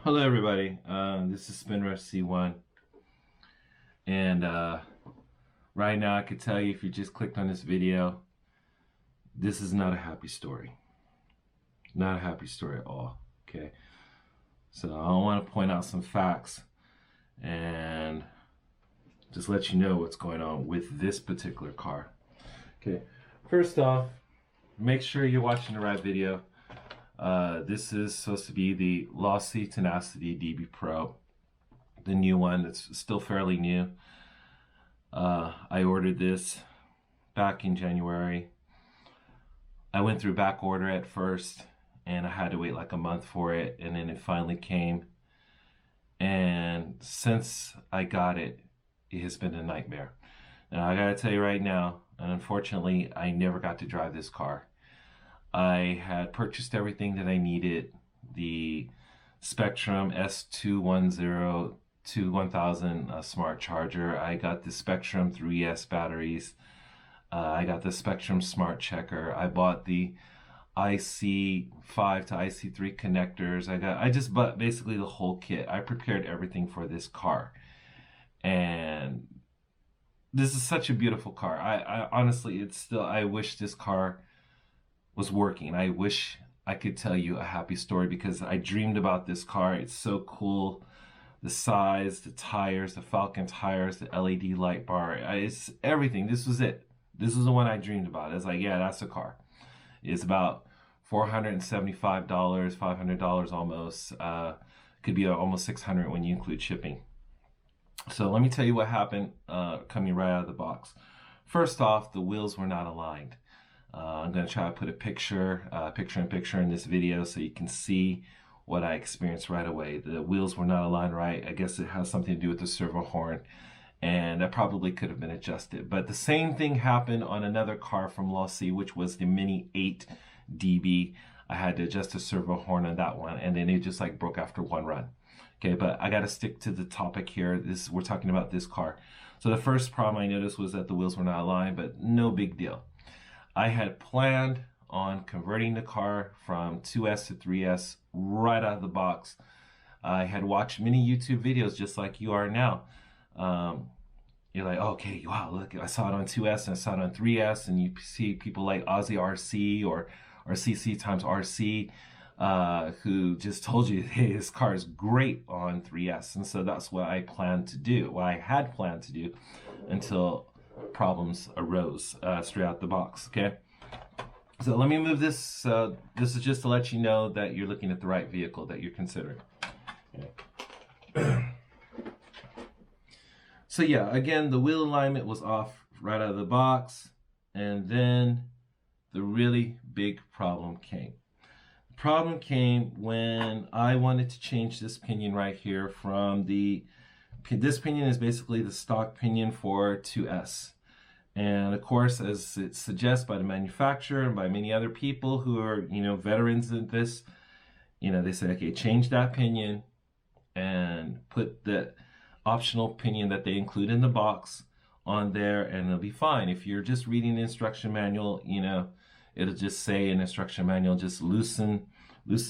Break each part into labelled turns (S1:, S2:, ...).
S1: Hello everybody, this is SpinRush C1, and right now I could tell you, if you just clicked on this video, this is not a happy story. Not a happy story at all, okay? So I want to point out some facts and just let you know what's going on with this particular car. Okay, first off, make sure you're watching the right video. This is supposed to be the Lockedtite Tenacity DB Pro, the new one that's still fairly new. I ordered this back in January. I went through back order at first, and I had to wait like a month for it, and then it finally came. And since I got it, it has been a nightmare. Now, I gotta tell you right now, and unfortunately, I never got to drive this car. I had purchased everything that I needed. The Spectrum S210 to 1000 smart charger. I got the Spectrum 3S batteries. I got the Spectrum smart checker. I bought the IC5 to IC3 connectors. I just bought basically the whole kit. I prepared everything for this car. And this is such a beautiful car. I honestly, I wish this car was working. I wish I could tell you a happy story, because I dreamed about this car. It's so cool. The size, the tires, the Falcon tires, the LED light bar, it's everything. This was it. This was the one I dreamed about. It's like, yeah, that's the car. It's about $475, $500 almost. Could be almost $600 when you include shipping. So let me tell you what happened coming right out of the box. First off, the wheels were not aligned. I'm going to try to put a picture-in-picture in this video so you can see what I experienced right away. The wheels were not aligned right. I guess it has something to do with the servo horn, and that probably could have been adjusted. But the same thing happened on another car from Lockedtite, which was the Mini 8 DB. I had to adjust the servo horn on that one, and then it just like broke after one run. Okay, but I got to stick to the topic here. We're talking about this car. So the first problem I noticed was that the wheels were not aligned, but no big deal. I had planned on converting the car from 2S to 3S right out of the box. I had watched many YouTube videos just like you are now. You're like, okay, wow, look, I saw it on 2S and I saw it on 3S, and you see people like Aussie RC or CC times RC who just told you, hey, this car is great on 3S. And so that's what I planned to do, what I had planned to do, until problems arose straight out the box. Okay, so let me move this. This is just to let you know that you're looking at the right vehicle that you're considering. Okay. So yeah, again, the wheel alignment was off right out of the box, and then the really big problem came. The problem came when I wanted to change this pinion right here from this pinion is basically the stock pinion for 2S. And of course, as it suggests by the manufacturer and by many other people who are, veterans in this, they say, okay, change that pinion and put the optional pinion that they include in the box on there, and it'll be fine. If you're just reading the instruction manual, it'll just say in instruction manual, just loosen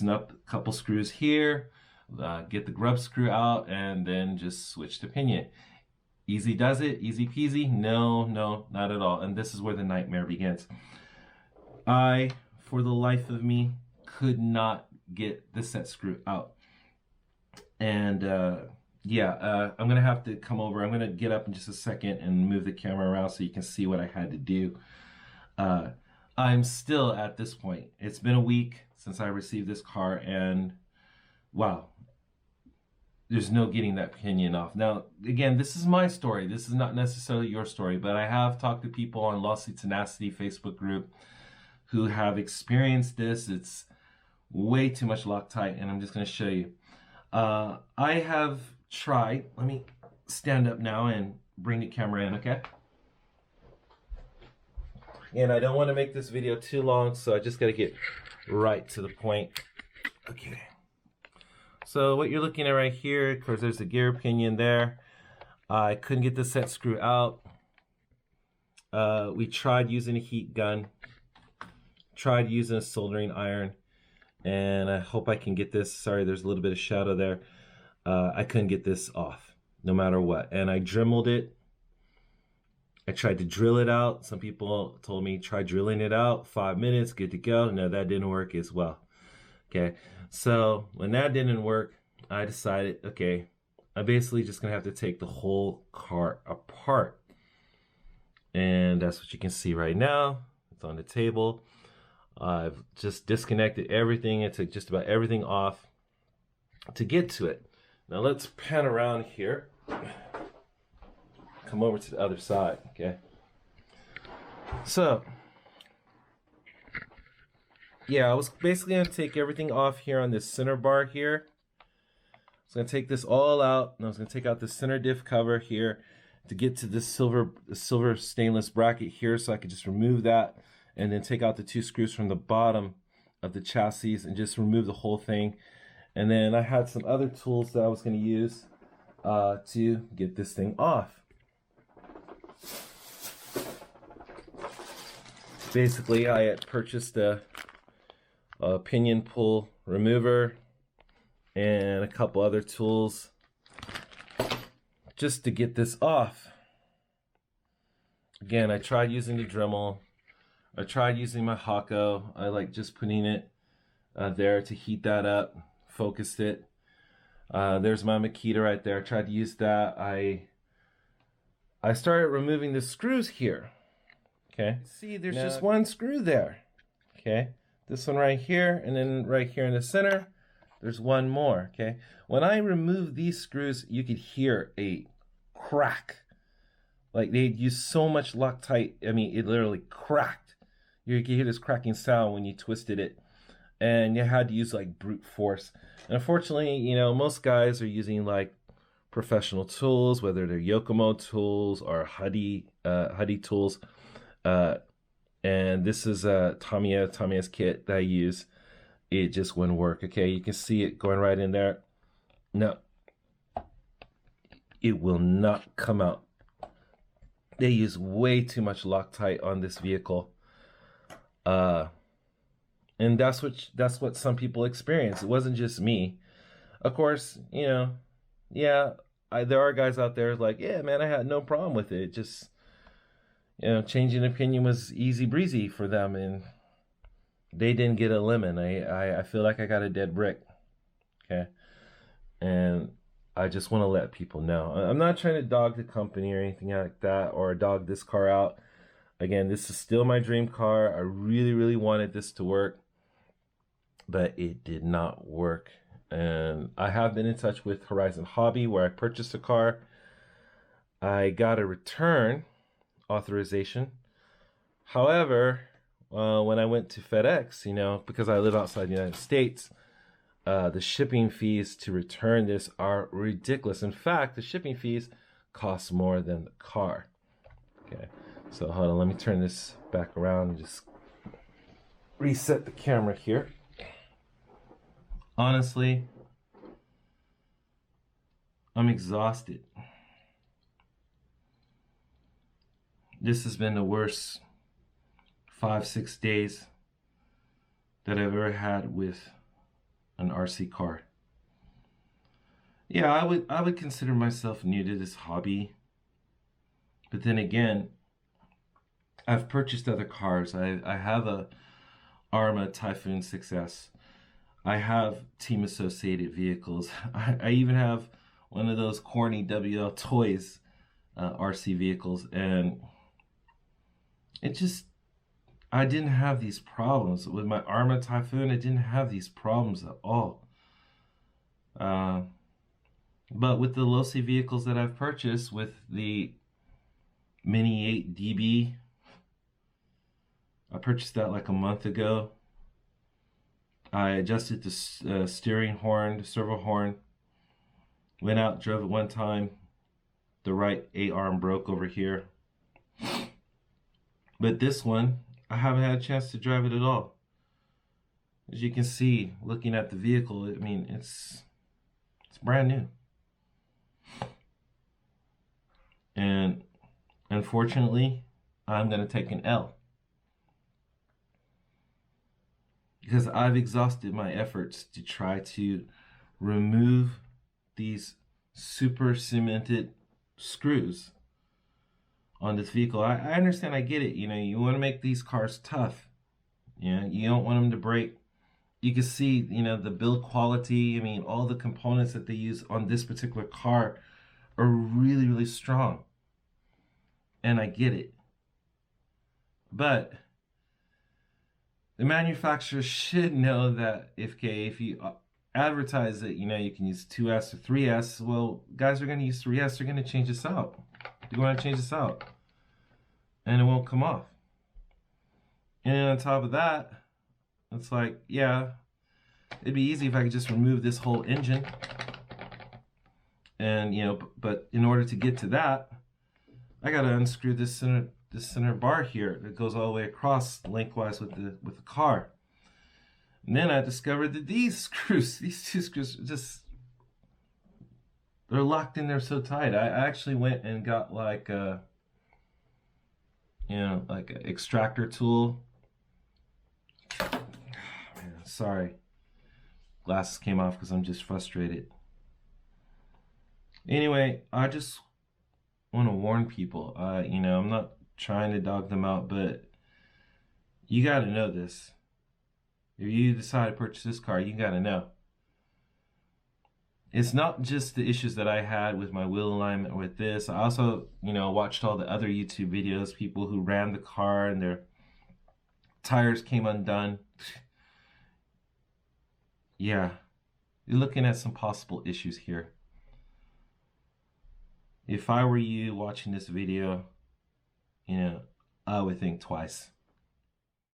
S1: up a couple screws here, get the grub screw out, and then just switch the pinion. Easy does it, easy peasy? No, not at all. And this is where the nightmare begins. I, for the life of me, could not get the set screw out. And I'm gonna have to come over. I'm gonna get up in just a second and move the camera around so you can see what I had to do. I'm still at this point. It's been a week since I received this car, and wow, there's no getting that pinion off. Now, again, this is my story. This is not necessarily your story, but I have talked to people on Lockedtite Tenacity Facebook group who have experienced this. It's way too much Lockedtite, and I'm just going to show you. I have tried. Let me stand up now and bring the camera in, okay? And I don't want to make this video too long, so I just got to get right to the point. Okay. So what you're looking at right here, of course, there's the gear pinion there. I couldn't get the set screw out. We tried using a heat gun, tried using a soldering iron, and I hope I can get this. Sorry, there's a little bit of shadow there. I couldn't get this off no matter what. And I dremeled it. I tried to drill it out. Some people told me try drilling it out, 5 minutes, good to go. No, that didn't work as well. Okay, so when that didn't work, I decided, okay, I'm basically just gonna have to take the whole car apart. And that's what you can see right now. It's on the table. I've just disconnected everything. I took just about everything off to get to it. Now let's pan around here. Come over to the other side, okay? So, yeah, I was basically gonna take everything off here on this center bar here. I was gonna take this all out, and I was gonna take out the center diff cover here to get to this silver stainless bracket here, so I could just remove that, and then take out the 2 screws from the bottom of the chassis and just remove the whole thing. And then I had some other tools that I was gonna use to get this thing off. Basically, I had purchased a pinion pull remover and a couple other tools just to get this off. Again, I tried using the Dremel. I tried using my Hako. I like just putting it there to heat that up, focused it. There's my Makita right there. I tried to use that. I started removing the screws here. Okay, see, there's just one screw there. Okay, this one right here, and then right here in the center, there's one more. Okay, when I remove these screws, you could hear a crack. Like they used so much Lockedtite, I mean, it literally cracked. You could hear this cracking sound when you twisted it, and you had to use like brute force. And unfortunately, you know, most guys are using like professional tools, whether they're Yokomo tools or Huddy tools. And this is a Tamiya's kit that I use. It just wouldn't work. Okay, you can see it going right in there. No, it will not come out. They use way too much Lockedtite on this vehicle. And that's what some people experience. It wasn't just me. Of course, you know, yeah, there are guys out there like, yeah, man, I had no problem with it. Just, you know, changing opinion was easy breezy for them, and they didn't get a lemon. I feel like I got a dead brick. Okay, and I just want to let people know. I'm not trying to dog the company or anything like that, or dog this car out. Again, this is still my dream car. I really, really wanted this to work, but it did not work. And I have been in touch with Horizon Hobby, where I purchased a car. I got a return authorization. However, when I went to FedEx, you know, because I live outside the United States, the shipping fees to return this are ridiculous. In fact, the shipping fees cost more than the car. Okay, so hold on, let me turn this back around and just reset the camera here. Honestly, I'm exhausted. This has been the worst 5-6 days that I've ever had with an RC car. Yeah, I would consider myself new to this hobby. But then again, I've purchased other cars. I have a Arrma Typhoon 6S. I have team associated vehicles. I even have one of those corny WL Toys RC vehicles, and it just, I didn't have these problems. With my Arrma Typhoon, I didn't have these problems at all. But with the Losi vehicles that I've purchased, with the Mini 8 DB, I purchased that like a month ago. I adjusted the steering horn, the servo horn, went out, drove it one time. The right A-arm broke over here. But this one, I haven't had a chance to drive it at all. As you can see, looking at the vehicle, I mean, it's brand new. And unfortunately, I'm going to take an L. because I've exhausted my efforts to try to remove these super cemented screws on this vehicle. I understand, I get it. You know, you want to make these cars tough. You know, you don't want them to break. You can see, you know, the build quality. I mean, all the components that they use on this particular car are really, really strong. And I get it. But the manufacturer should know that if you advertise that, you know, you can use 2S or 3S, well, guys are going to use 3S. They're going to change this out. They're going to change this out. And it won't come off. And on top of that, it's like, yeah, it'd be easy if I could just remove this whole engine. And, you know, but in order to get to that, I got to unscrew this center bar here that goes all the way across lengthwise with the car. And then I discovered that these two screws, they're locked in there so tight. I actually went and got like a, you know, like an extractor tool. Man, sorry. Glasses came off because I'm just frustrated. Anyway, I just want to warn people. You know, I'm not trying to dog them out, but you got to know this. If you decide to purchase this car, you got to know. It's not just the issues that I had with my wheel alignment with this. I also, you know, watched all the other YouTube videos, people who ran the car and their tires came undone. Yeah, you're looking at some possible issues here. If I were you watching this video, you know, I would think twice.